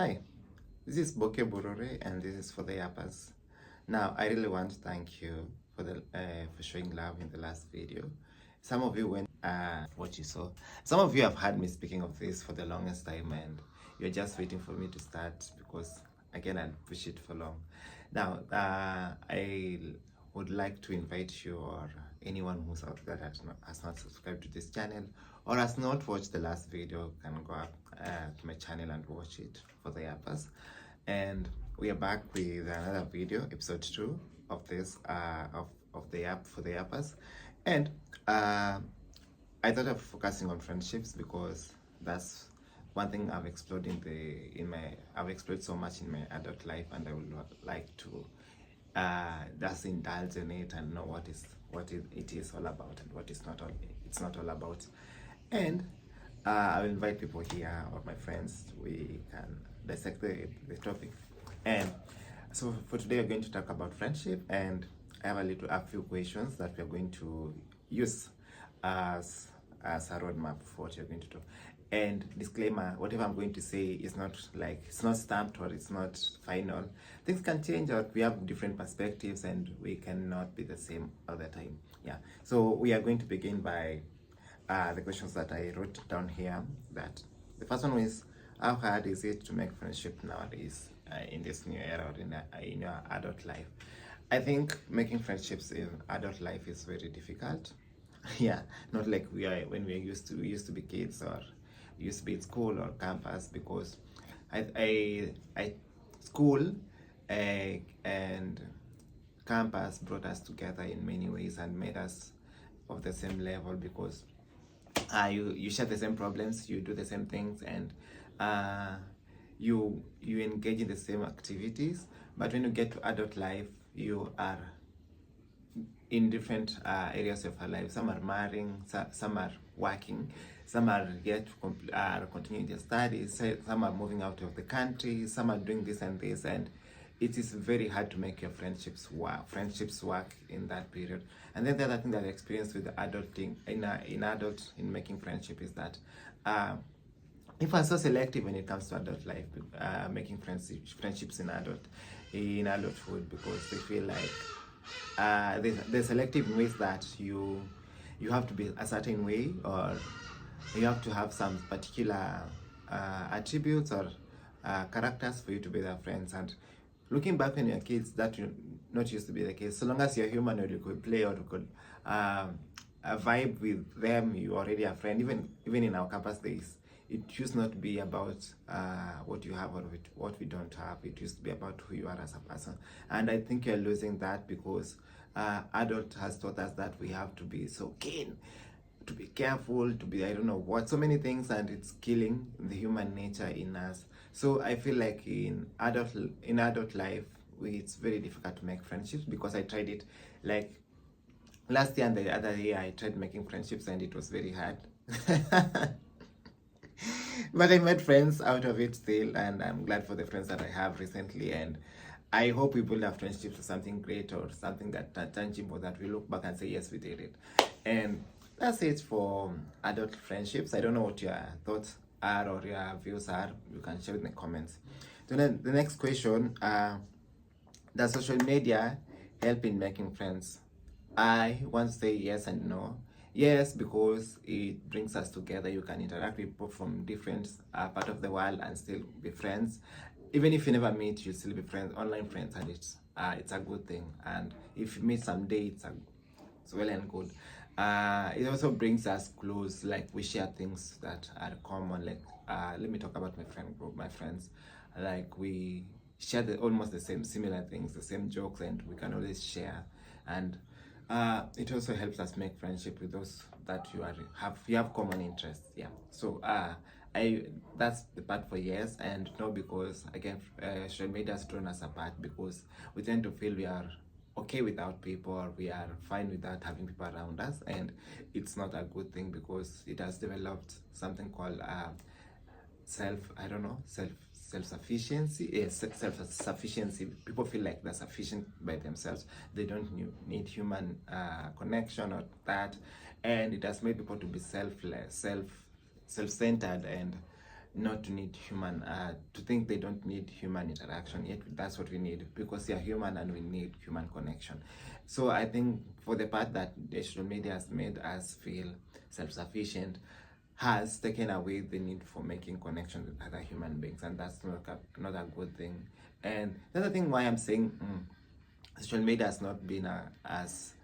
Hi, this is Boke Burore and this is for the Yappers. Now, I really want to thank you for showing love in the last video. Some of you went what you saw. Some of you have heard me speaking of this for the longest time and you're just waiting for me to start because again I'll push it for long. Now, I would like to invite you or anyone who's out there that has not subscribed to this channel or has not watched the last video can go up to my channel and watch it for the Yappers. And we are back with another video, episode 2 of this of the app for the Yappers. And I thought of focusing on friendships because that's one thing I've explored I've explored so much in my adult life, and I would like to just indulge in it and know it is all about and what it's not all about. And I'll invite people here or my friends. We can dissect the topic. And so for today, we're going to talk about friendship, and I have a few questions that we're going to use as a roadmap for what you're going to do. And disclaimer, whatever I'm going to say is not it's not stamped or it's not final. Things can change, or we have different perspectives and we cannot be the same all the time. Yeah. So we are going to begin by the questions that I wrote down here. That the first one is, how hard is it to make friendship nowadays in this new era or in your adult life? I think making friendships in adult life is very difficult. Yeah, not like when we used to be kids or used to be in school or campus, because I school and campus brought us together in many ways and made us of the same level, because you share the same problems, you do the same things, and you engage in the same activities. But when you get to adult life, you are in different areas of our life. Some are marrying, some are working, some are yet continuing their studies, some are moving out of the country, some are doing this and this, and it is very hard to make your friendships work in that period. And then the other thing that I experienced with adulting in making friendship is that if I'm so selective when it comes to adult life, making friendships in adulthood, because they feel like they're selective in ways that you have to be a certain way, or you have to have some particular attributes or characters for you to be their friends. And looking back when you're kids, that not used to be the case. So long as you're human, or you could play, or you could vibe with them, you already a friend. Even in our campus days, it used not to be about what you have or what we don't have. It used to be about who you are as a person. And I think you're losing that because adult has taught us that we have to be so keen, to be careful, to be I don't know what, so many things, and it's killing the human nature in us. So I feel like in adult life, it's very difficult to make friendships, because I tried it like last year and the other year. I tried making friendships and it was very hard. But I made friends out of it still, and I'm glad for the friends that I have recently. And I hope we build our friendships to something great, or something that tangible, that we look back and say, yes, we did it. And that's it for adult friendships. I don't know what your thoughts are or your views are. You can share in the comments. Then the next question, does social media help in making friends? I want to say yes and no. Yes, because it brings us together. You can interact with people from different part of the world and still be friends. Even if you never meet, you still be friends, online friends, and it's a good thing. And if you meet someday, it's well and good. It also brings us close. Like, we share things that are common. Like, let me talk about my friend group, my friends. Like, we share almost the same similar things, the same jokes, and we can always share. And it also helps us make friendship with those that you have common interests. Yeah. So that's the part for yes and no, because again, social media has thrown us apart, because we tend to feel we are okay without people, or we are fine without having people around us, and it's not a good thing, because it has developed something called self-sufficiency. Yes, self-sufficiency. People feel like they're sufficient by themselves. They don't need human connection or that, and it has made people to be self-centered, and not to need human, to think they don't need human interaction, yet that's what we need, because they are human and we need human connection. So I think for the part that digital media has made us feel self-sufficient, has taken away the need for making connection with other human beings, and that's not a good thing. And the other thing why I'm saying social media has not been has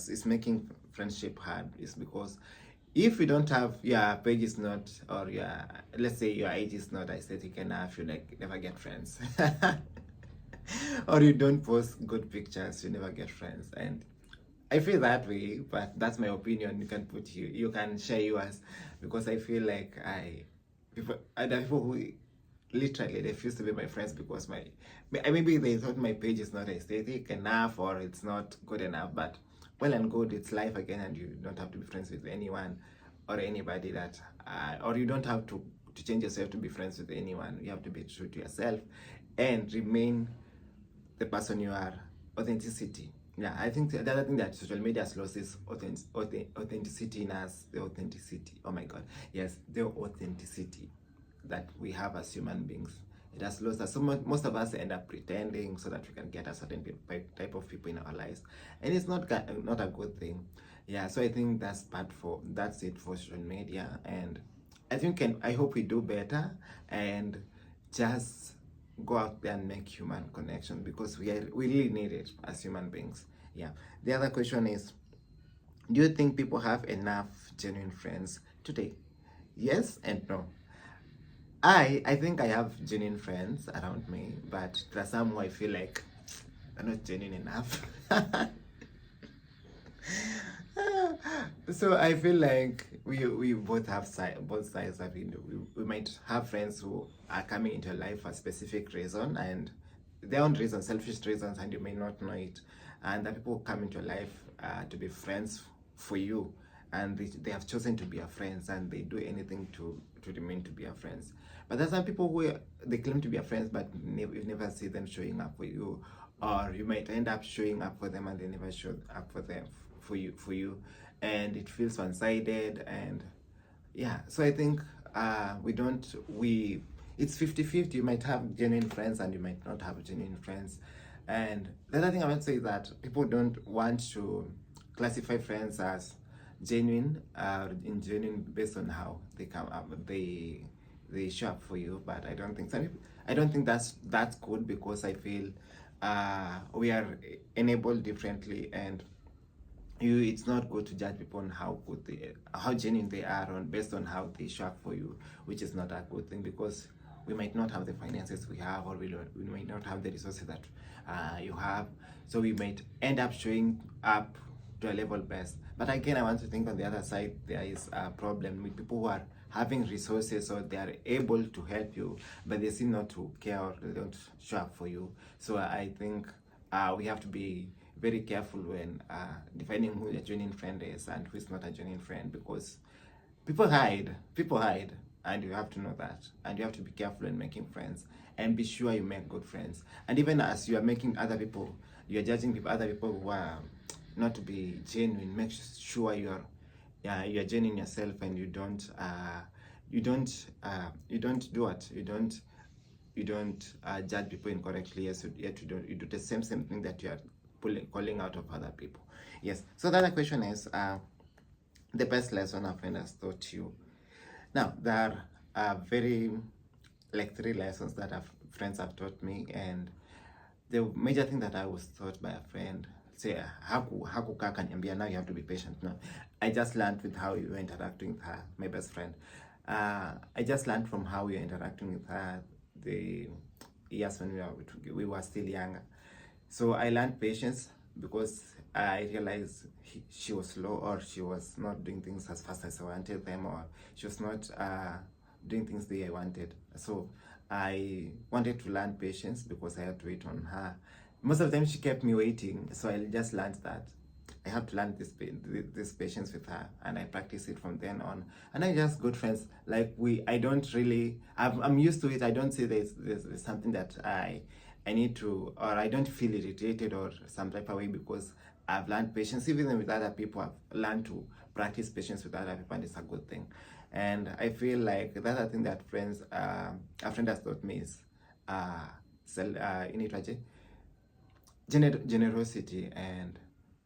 is making friendship hard is because if you don't have, your page is not, or your, let's say your age is not aesthetic enough, you like never get friends. Or you don't post good pictures, you never get friends. And I feel that way, but that's my opinion. You can share yours, because I feel like other people who literally refuse to be my friends because maybe they thought my page is not aesthetic enough or it's not good enough. But well and good, it's life again, and you don't have to be friends with anyone or anybody that or you don't have to change yourself to be friends with anyone. You have to be true to yourself and remain the person you are. Authenticity. Yeah, I think the other thing that social media has lost is authenticity in us. The authenticity. Oh my God. Yes, the authenticity that we have as human beings. It has lost us. So most of us end up pretending so that we can get a certain type of people in our lives, and it's not a good thing. Yeah, so I think that's it for social media, and I hope we do better and just go out there and make human connection, because we really need it as human beings. Yeah. The other question is, do you think people have enough genuine friends today? Yes and no. I think I have genuine friends around me, but there are some who I feel like they're not genuine enough. So I feel like we both have both sides of it. We might have friends who are coming into your life for a specific reason, and their own reasons, selfish reasons, and you may not know it. And the people who come into your life to be friends for you, and they have chosen to be your friends, and they do anything to remain to be your friends. But there's some people who they claim to be your friends, but you never see them showing up for you, or you might end up showing up for them and they never show up for you, and it feels one-sided. And yeah, so I think it's 50-50. You might have genuine friends and you might not have genuine friends. And the other thing I want to say is that people don't want to classify friends as genuine ingenuine based on how they come up, they show up for you. But I don't think that's good, because I feel we are enabled differently, and it's not good to judge people on how genuine they are based on how they show up for you, which is not a good thing, because we might not have the finances we have, or we might not have the resources that you have, so we might end up showing up to a level best. But again, I want to think on the other side, there is a problem with people who are having resources, or they are able to help you, but they seem not to care, or they don't show up for you. So I think we have to be very careful when defining who a genuine friend is and who is not a genuine friend, because people hide, and you have to know that, and you have to be careful in making friends, and be sure you make good friends. And even as you are making you're judging other people who are not to be genuine, make sure you're genuine yourself, and you don't do what you don't judge people incorrectly. Yes, yet you do the same thing that you are calling out of other people. Yes. So the other question is the best lesson a friend has taught you. Now, there are very like 3 lessons that friends have taught me, and the major thing that I was taught by a friend, say hakukaa kaniambia, now you have to be patient. No, I just learned with how you were interacting with her, my best friend. I just learned from how you're interacting with her the years when we were still younger. So I learned patience, because I realized she was slow, or she was not doing things as fast as I wanted them, or she was not doing things the way I wanted. So I wanted to learn patience, because I had to wait on her. Most of the time she kept me waiting, so I just learned that I have to learn this patience with her, and I practice it from then on. And I just good friends. Like I'm used to it. I don't say there's something that I need to, or I don't feel irritated or some type of way, because I've learned patience. Even with other people, I've learned to practice patience with other people, and it's a good thing. And I feel like that's the thing that a friend has taught me is inaitwaje, generosity. And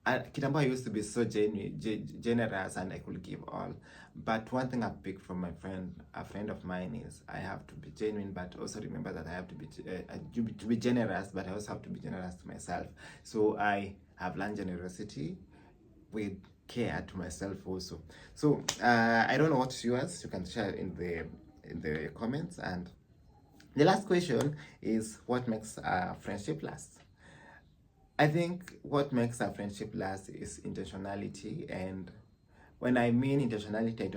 kitambo I used to be so generous and I could give all. But one thing I've picked from a friend of mine, is I have to be genuine, but also remember that I have to be generous, but I also have to be generous to myself. So I have learned generosity with care to myself also. So I don't know what's yours. You can share in the comments. And the last question is, what makes a friendship last? I think what makes a friendship last is intentionality. And when I mean intentionality, I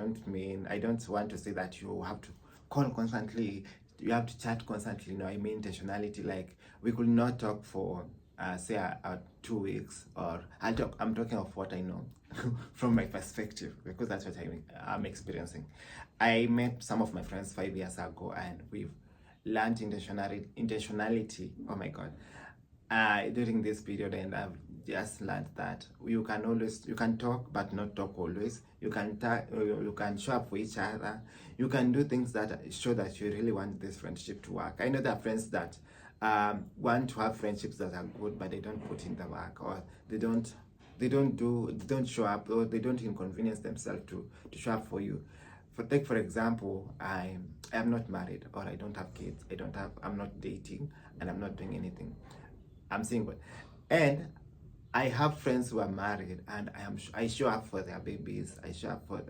don't want to say that you have to call constantly, you have to chat constantly. No, I mean intentionality. Like, we could not talk for say 2 weeks, or I'm talking of what I know from my perspective, because that's what I'm experiencing. I met some of my friends 5 years ago, and we've learned intentionality. Oh my god. During this period, and I've just learned that you can talk but not talk always. You can show up for each other. You can do things that show that you really want this friendship to work. I know there are friends that want to have friendships that are good, but they don't put in the work, or they don't show up, or they don't inconvenience themselves to show up for you. For example, I am not married, or I don't have kids. I'm not dating, and I'm not doing anything. I'm single, and I have friends who are married, and I show up for their babies. I show up for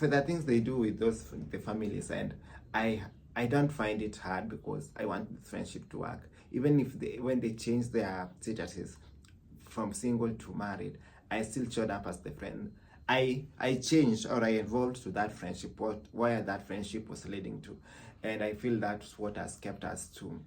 the things they do with the families, and I don't find it hard, because I want the friendship to work. Even if when they change their statuses from single to married, I still showed up as the friend. I changed, or I evolved to that friendship, where that friendship was leading to, and I feel that's what has kept us to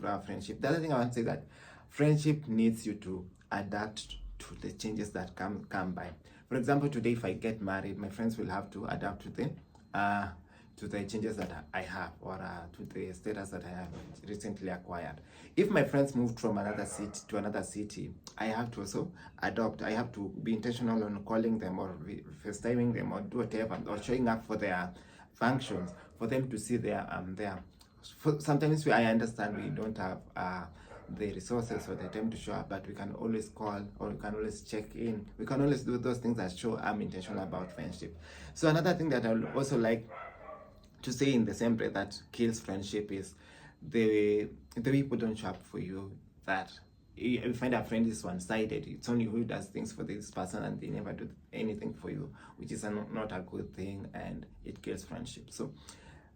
grow our friendship. The other thing I want to say, that friendship needs you to adapt to the changes that come by. For example, today if I get married, my friends will have to adapt to the changes that I have, or to the status that I have recently acquired. If my friends moved from another city to another city, I have to also adopt. I have to be intentional on calling them, or FaceTiming them, or do whatever, or showing up for their functions, for them to see their sometimes I understand we don't have the resources or the time to show up, but we can always call, or we can always check in. We can always do those things that show I'm intentional about friendship. So another thing that I would also like to say in the same breath that kills friendship is the people don't show up for you. That you find a friend is one-sided. It's only who does things for this person, and they never do anything for you, which is not a good thing, and it kills friendship. So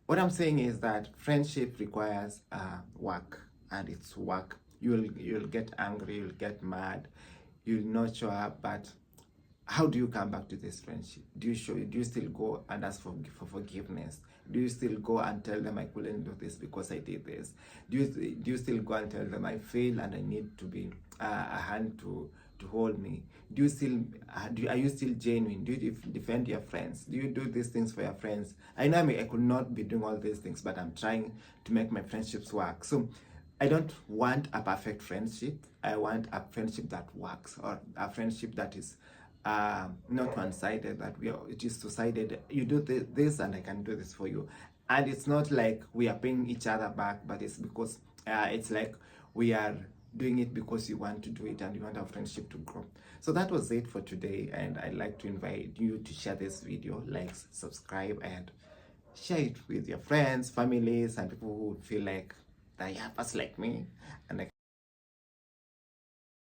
what I'm saying is that friendship requires work, and it's work. You'll get angry, you'll get mad, you'll not show up, but how do you come back to this friendship? Do you still go and ask for forgiveness? Do you still go and tell them I couldn't do this because I did this? Do you still go and tell them I fail and I need to be a hand to hold me? Are you still genuine? Do you defend your friends? Do you do these things for your friends? I know I could not be doing all these things, but I'm trying to make my friendships work. So I don't want a perfect friendship. I want a friendship that works, or a friendship that is not one-sided, that it is two-sided. You do this and I can do this for you, and it's not like we are paying each other back, but it's because it's like we are doing it because you want to do it, and you want our friendship to grow. So that was it for today, and I'd like to invite you to share this video, like, subscribe, and share it with your friends, families, and people who feel like they are just like me, and